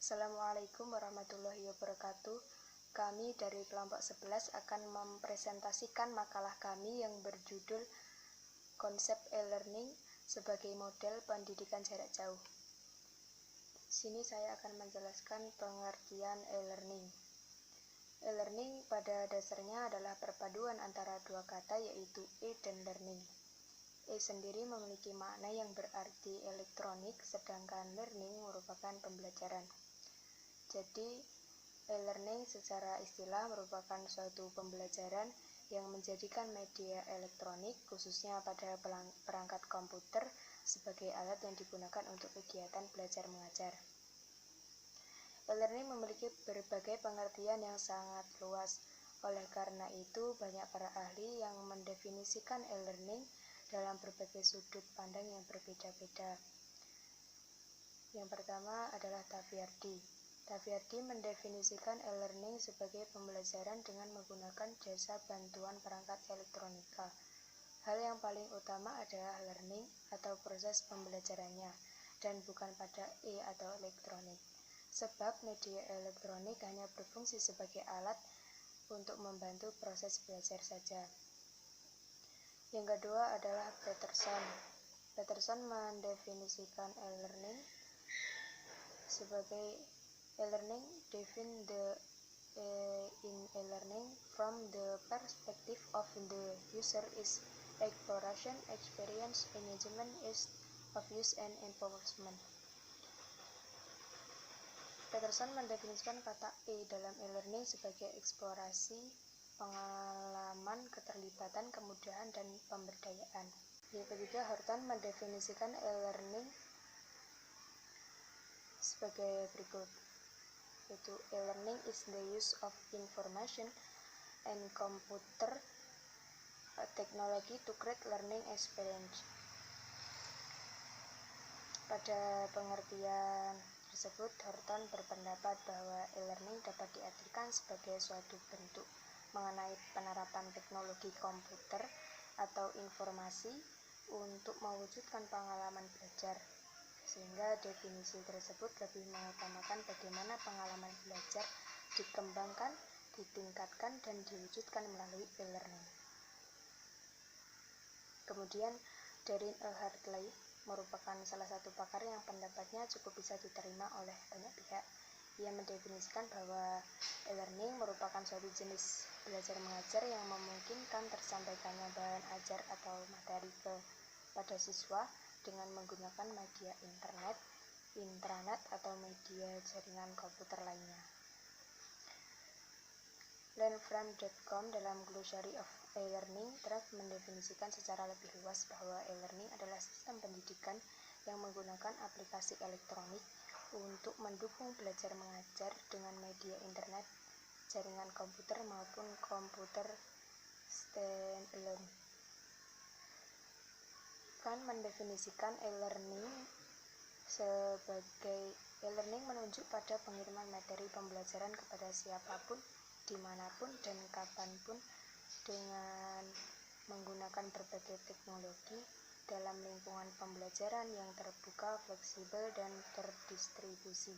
Assalamualaikum warahmatullahi wabarakatuh. Kami dari kelompok 11 akan mempresentasikan makalah kami yang berjudul Konsep e-learning sebagai model pendidikan jarak jauh. Sini saya akan menjelaskan pengertian e-learning. E-learning pada dasarnya adalah perpaduan antara dua kata, yaitu e dan learning. E sendiri memiliki makna yang berarti elektronik, sedangkan learning merupakan pembelajaran. Jadi, e-learning secara istilah merupakan suatu pembelajaran yang menjadikan media elektronik, khususnya pada perangkat komputer, sebagai alat yang digunakan untuk kegiatan belajar mengajar. E-learning memiliki berbagai pengertian yang sangat luas. Oleh karena itu, banyak para ahli yang mendefinisikan e-learning dalam berbagai sudut pandang yang berbeda-beda. Yang pertama adalah Tafiyardi. Tafiyardi mendefinisikan e-learning sebagai pembelajaran dengan menggunakan jasa bantuan perangkat elektronika. Hal yang paling utama adalah learning atau proses pembelajarannya, dan bukan pada e atau elektronik. Sebab media elektronik hanya berfungsi sebagai alat untuk membantu proses belajar saja. Yang kedua adalah Peterson. Peterson mendefinisikan e-learning sebagai e-learning define in e-learning from the perspective of the user is exploration, experience, engagement, ease of use, and enforcement. Peterson mendefinisikan kata e dalam e-learning sebagai eksplorasi, pengalaman, keterlibatan, kemudahan, dan pemberdayaan. Yang ketiga, Horton mendefinisikan e-learning sebagai berikut, yaitu e-learning is the use of information and computer technology to create learning experience. Pada pengertian tersebut, Horton berpendapat bahwa e-learning dapat diartikan sebagai suatu bentuk mengenai penerapan teknologi komputer atau informasi untuk mewujudkan pengalaman belajar, sehingga definisi tersebut lebih mengutamakan bagaimana pengalaman belajar dikembangkan, ditingkatkan, dan diwujudkan melalui e-learning. Kemudian, Darren Hartley merupakan salah satu pakar yang pendapatnya cukup bisa diterima oleh banyak pihak. Ia mendefinisikan bahwa e-learning merupakan suatu jenis belajar mengajar yang memungkinkan tersampaikannya bahan ajar atau materi kepada siswa dengan menggunakan media internet, intranet, atau media jaringan komputer lainnya. Learnfrom.com dalam Glossary of e-learning telah mendefinisikan secara lebih luas bahwa e-learning adalah sistem pendidikan yang menggunakan aplikasi elektronik untuk mendukung belajar mengajar dengan media internet, jaringan komputer, maupun komputer standalone. Kan mendefinisikan e-learning sebagai e-learning menunjuk pada pengiriman materi pembelajaran kepada siapapun, dimanapun, dan kapanpun dengan menggunakan berbagai teknologi dalam lingkungan pembelajaran yang terbuka, fleksibel, dan terdistribusi.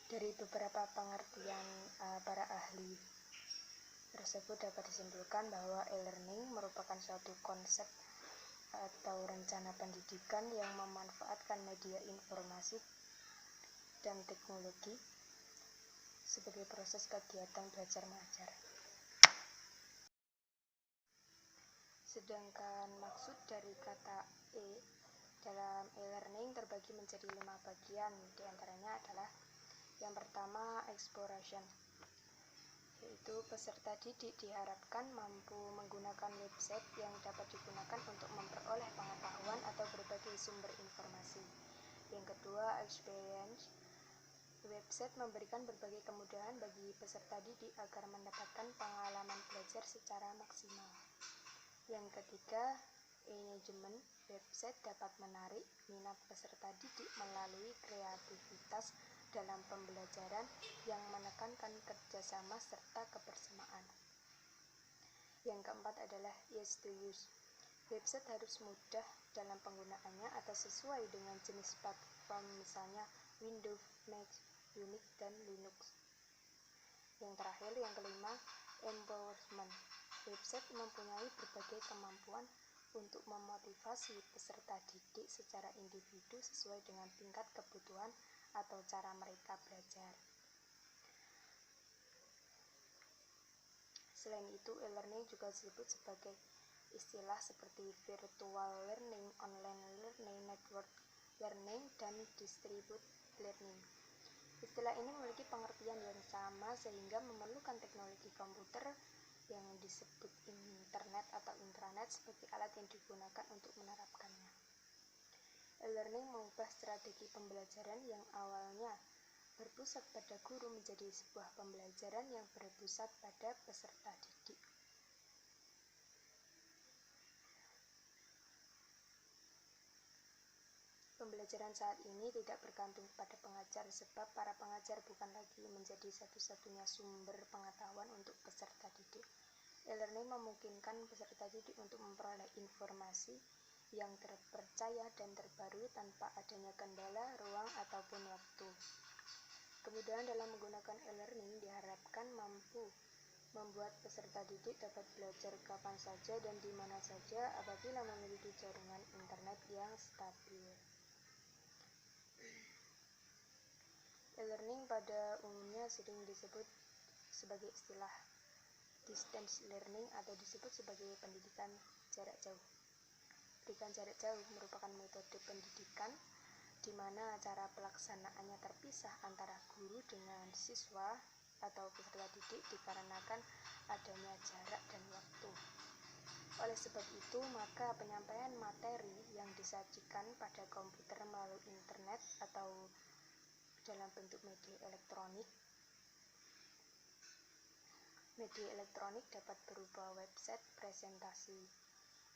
Dari beberapa pengertian para ahli tersebut dapat disimpulkan bahwa e-learning merupakan suatu konsep atau rencana pendidikan yang memanfaatkan media informasi dan teknologi sebagai proses kegiatan belajar mengajar. Sedangkan maksud dari kata e dalam e-learning terbagi menjadi 5 bagian, diantaranya adalah yang pertama, exploration, yaitu peserta didik diharapkan mampu menggunakan website yang dapat digunakan untuk memperoleh pengetahuan atau berbagai sumber informasi. Yang kedua, experience, website memberikan berbagai kemudahan bagi peserta didik agar mendapatkan pengalaman belajar secara maksimal. Yang ketiga, engagement, website dapat menarik minat peserta didik melalui kreativitas dalam pembelajaran yang menekankan kerjasama serta kebersamaan. Yang keempat adalah ease to use, website harus mudah dalam penggunaannya atau sesuai dengan jenis platform, misalnya Windows, Mac, Unix, dan Linux. Yang terakhir, yang kelima, empowerment. Website mempunyai berbagai kemampuan untuk memotivasi peserta didik secara individu sesuai dengan tingkat kebutuhan atau cara mereka belajar. Selain itu, e-learning juga disebut sebagai istilah seperti virtual learning, online learning, network learning, dan distributed learning. Istilah ini memiliki pengertian yang sama sehingga memerlukan teknologi komputer yang disebut internet atau intranet sebagai alat yang digunakan untuk menerapkannya. E-learning mengubah strategi pembelajaran yang awalnya berpusat pada guru menjadi sebuah pembelajaran yang berpusat pada peserta didik. Pembelajaran saat ini tidak bergantung pada pengajar sebab para pengajar bukan lagi menjadi satu-satunya sumber pengetahuan untuk peserta didik. E-learning memungkinkan peserta didik untuk memperoleh informasi yang terpercaya dan terbaru tanpa adanya kendala, ruang, ataupun waktu. Kemudahan dalam menggunakan e-learning diharapkan mampu membuat peserta didik dapat belajar kapan saja dan di mana saja apabila memiliki jaringan internet yang stabil. E-learning pada umumnya sering disebut sebagai istilah distance learning atau disebut sebagai pendidikan jarak jauh. Pendidikan jarak jauh merupakan metode pendidikan di mana cara pelaksanaannya terpisah antara guru dengan siswa atau peserta didik dikarenakan adanya jarak dan waktu. Oleh sebab itu, maka penyampaian materi yang disajikan pada komputer melalui internet atau dalam bentuk media elektronik dapat berupa website, presentasi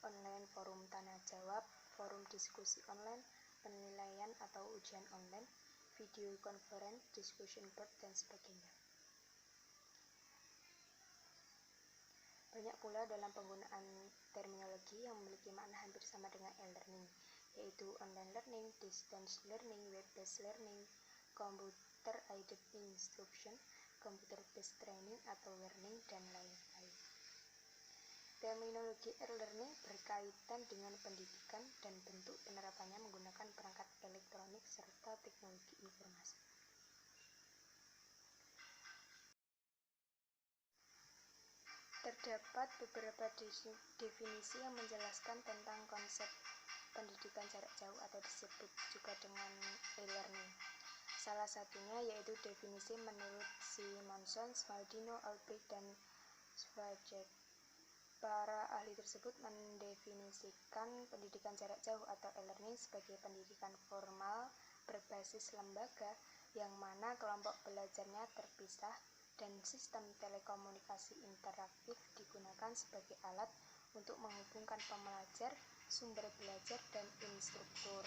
online, forum tanya jawab, forum diskusi online, penilaian atau ujian online, video conference, discussion board, dan sebagainya. Banyak pula dalam penggunaan terminologi yang memiliki makna hampir sama dengan e-learning, yaitu online learning, distance learning, web-based learning, computer-aided instruction, computer-based training atau learning, dan lain-lain. Terminologi e-learning berkaitan dengan pendidikan dan bentuk penerapannya menggunakan perangkat elektronik serta teknologi informasi. Terdapat beberapa definisi yang menjelaskan tentang konsep pendidikan jarak jauh atau disebut juga dengan e-learning. Salah satunya yaitu definisi menurut Simonson, Smaldino, Albrecht, dan Schwarzschild. Para ahli tersebut mendefinisikan pendidikan jarak jauh atau e-learning sebagai pendidikan formal berbasis lembaga yang mana kelompok belajarnya terpisah dan sistem telekomunikasi interaktif digunakan sebagai alat untuk menghubungkan pembelajar, sumber belajar, dan instruktur.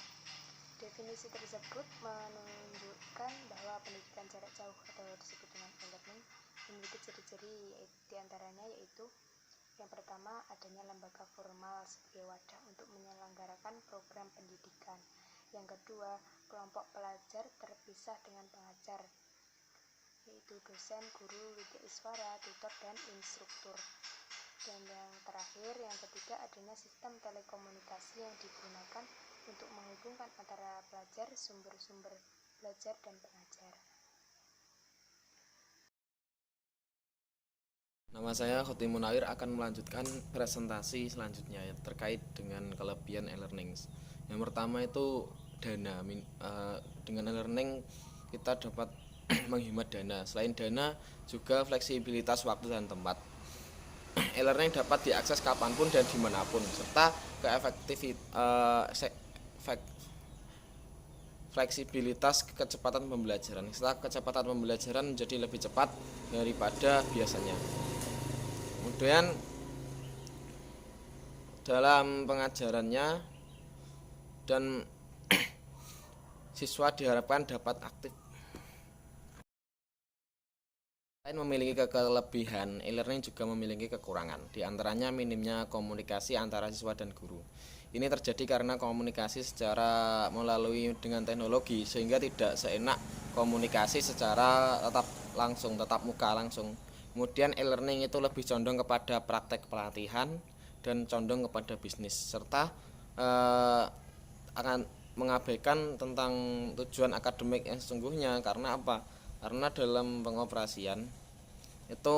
Definisi tersebut menunjukkan bahwa pendidikan jarak jauh atau disebut dengan e-learning memiliki ciri-ciri diantaranya yaitu yang pertama, adanya lembaga formal sebagai wadah untuk menyelenggarakan program pendidikan. Yang kedua, kelompok pelajar terpisah dengan pengajar, yaitu dosen, guru, wideiswara, tutor, dan instruktur. Dan yang terakhir, yang ketiga, adanya sistem telekomunikasi yang digunakan untuk menghubungkan antara pelajar, sumber-sumber belajar, dan pengajar. Nama saya Khotim Munawir akan melanjutkan presentasi selanjutnya terkait dengan kelebihan e-learning. Yang pertama itu dana. Dengan e-learning kita dapat menghemat dana. Selain dana, juga fleksibilitas waktu dan tempat. E-learning dapat diakses kapanpun dan dimanapun, serta fleksibilitas kecepatan pembelajaran. Setelah kecepatan pembelajaran menjadi lebih cepat daripada biasanya. Kemudian dalam pengajarannya dan siswa diharapkan dapat aktif. Selain memiliki kelebihan, e-learning juga memiliki kekurangan. Di antaranya minimnya komunikasi antara siswa dan guru. Ini terjadi karena komunikasi secara melalui dengan teknologi, sehingga tidak seenak komunikasi secara tatap muka langsung. Kemudian e-learning itu lebih condong kepada praktek pelatihan dan condong kepada bisnis, serta akan mengabaikan tentang tujuan akademik yang sesungguhnya. Karena apa? Karena dalam pengoperasian itu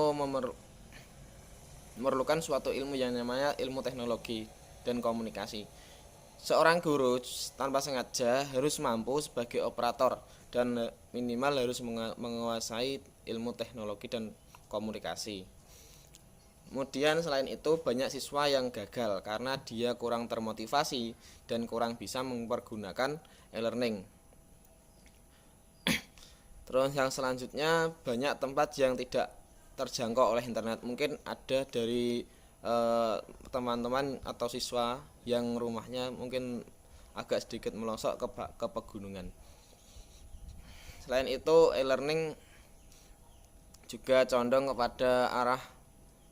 memerlukan suatu ilmu yang namanya ilmu teknologi dan komunikasi. Seorang guru tanpa sengaja harus mampu sebagai operator dan minimal harus menguasai ilmu teknologi dan komunikasi. Kemudian selain itu banyak siswa yang gagal karena dia kurang termotivasi dan kurang bisa mempergunakan e-learning. Terus yang selanjutnya, banyak tempat yang tidak terjangkau oleh internet. Mungkin ada dari teman-teman atau siswa yang rumahnya mungkin agak sedikit melosok ke pegunungan. Selain itu, e-learning juga condong kepada arah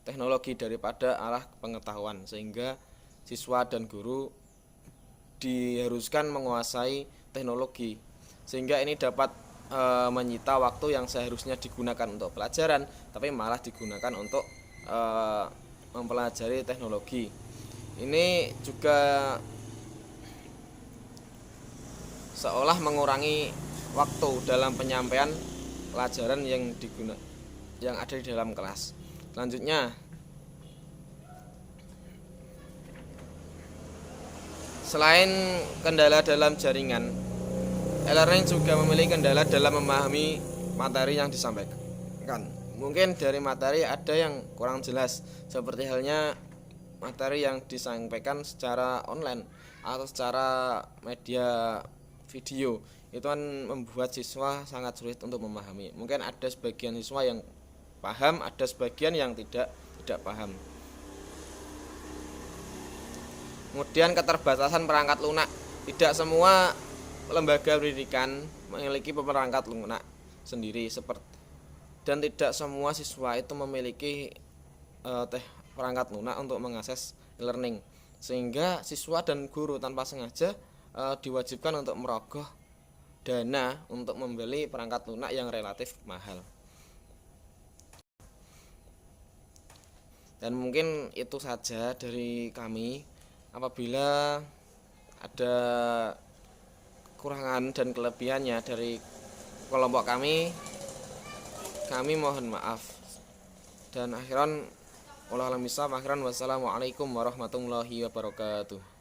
teknologi daripada arah pengetahuan, sehingga siswa dan guru diharuskan menguasai teknologi, sehingga ini dapat menyita waktu yang seharusnya digunakan untuk pelajaran tapi malah digunakan untuk mempelajari teknologi. Ini juga seolah mengurangi waktu dalam penyampaian pelajaran yang ada di dalam kelas. Selanjutnya, selain kendala dalam jaringan, e-learning juga memiliki kendala dalam memahami materi yang disampaikan. Mungkin dari materi ada yang kurang jelas, seperti halnya materi yang disampaikan secara online atau secara media video. Itu kan membuat siswa sangat sulit untuk memahami. Mungkin ada sebagian siswa yang paham, ada sebagian yang tidak paham. Kemudian keterbatasan perangkat lunak. Tidak semua lembaga pendidikan memiliki perangkat lunak sendiri, dan tidak semua siswa itu memiliki perangkat lunak untuk mengakses e-learning, sehingga siswa dan guru tanpa sengaja diwajibkan untuk merogoh dana untuk membeli perangkat lunak yang relatif mahal. Dan mungkin itu saja dari kami. Apabila ada kekurangan dan kelebihannya dari kelompok kami mohon maaf. Dan akhiran wassalamualaikum warahmatullahi wabarakatuh.